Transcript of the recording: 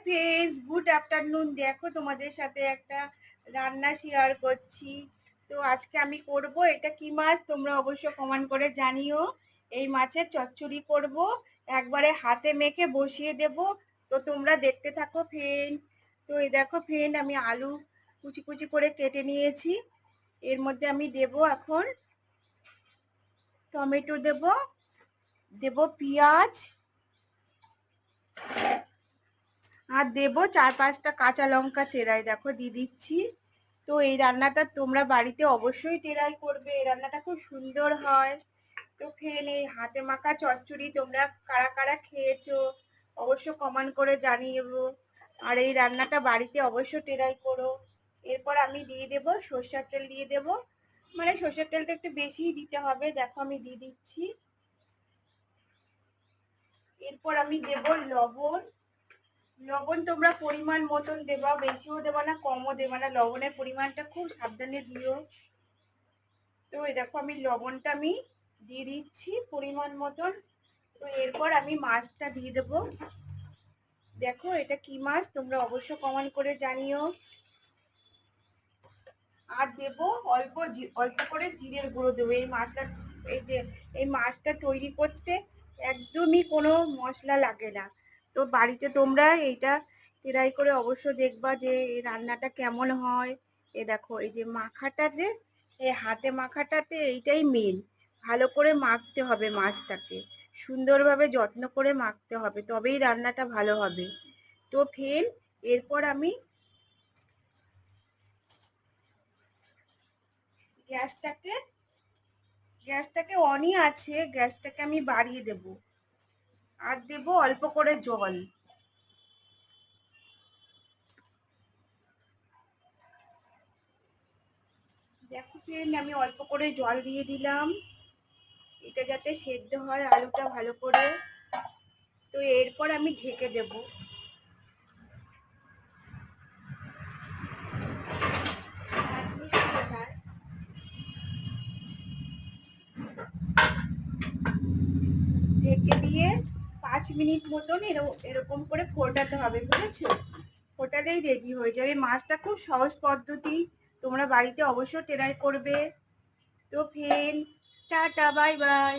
Friends, good afternoon. দেখো তোমাদের সাথে একটা রান্না শেয়ার করছি। তো আজকে আমি করব, এটা কি মাছ তোমরা অবশ্য কমেন্ট করে জানিও। এই মাছের চচ্চড়ি করব, একবারে হাতে মেখে বসিয়ে দেব। তো তোমরা দেখতে থাকো ফ্রেন্ড। তো এই দেখো ফ্রেন্ড, আমি আলু কুচি কুচি করে কেটে নিয়েছি। এর মধ্যে আমি দেব এখন টমেটো, দেব পেঁয়াজ, আর দেবো 4-5টা কাঁচা লঙ্কা চেরাই দেখো দিয়ে দিচ্ছি। তো এই রান্নাটা তোমরা বাড়িতে অবশ্যই ট্রাই করবে, এই রান্নাটা খুব সুন্দর হয়। তো খেয়ে এই হাতে মাখা চচ্চড়ি তোমরা কারা কারা খেয়েছো অবশ্য কমেন্ট করে জানিও। আর এই রান্নাটা বাড়িতে অবশ্য ট্রাই করো। এরপর আমি দিয়ে দেব সরষের তেল, দিয়ে দেব, মানে সরষের তেলটা একটু বেশিই দিতে হবে। দেখো আমি দিয়ে দিচ্ছি। এরপর আমি দেব লবণ। লবণ তোমরা পরিমাণ মতন দেবা, বেশিও দেবা না কমও দেবা না, লবণের পরিমাণটা খুব সাবধানে দিও। তো এই দেখো আমি লবণটা দিয়ে দিচ্ছি পরিমাণ মতন। তো এরপর আমি মাছটা দিয়ে দেব। দেখো এটা কি মাছ তোমরা অবশ্য কমেন্ট করে জানিও। আর দেব অল্প অল্প করে জিরের গুঁড়ো দেবো। এই মাছটা তৈরি করতে একদমই কোনো মশলা লাগে না। তো বাড়িতে তোমরা এইটা ট্রাই করে অবশ্য দেখবা যে এই রান্নাটা কেমন হয়। এ দেখো এই যে মাখাটা, যে এই হাতে মাখাটাতে এইটাই মেন, ভালো করে মাখতে হবে মাছটাকে, সুন্দরভাবে যত্ন করে মাখতে হবে, তবেই রান্নাটা ভালো হবে। তো ফের এরপর আমি গ্যাসটাকে গ্যাসটাকে অনই আছে, গ্যাসটাকে আমি বাড়িয়ে দেব। আর দেব অল্প করে জল। দেখো ফ্রেন্ড, আমি অল্প করে জল দিয়ে দিলাম, এটা যাতে সেদ্ধ হয় আলুটা ভালো করে। তো এরপর আমি ঢেকে দেব। ঢেকে দিয়ে 5 মিনিট মতন এরকম করে ফোটাতে হবে, বুঝেছো? ফোটালেই রেডি হয়ে যাবে। মাছটা খুব সহজ পদ্ধতি, তোমরা বাড়িতে অবশ্যই ট্রাই করবে। তো ফ্রেন্ড, টাটা, বাই বাই।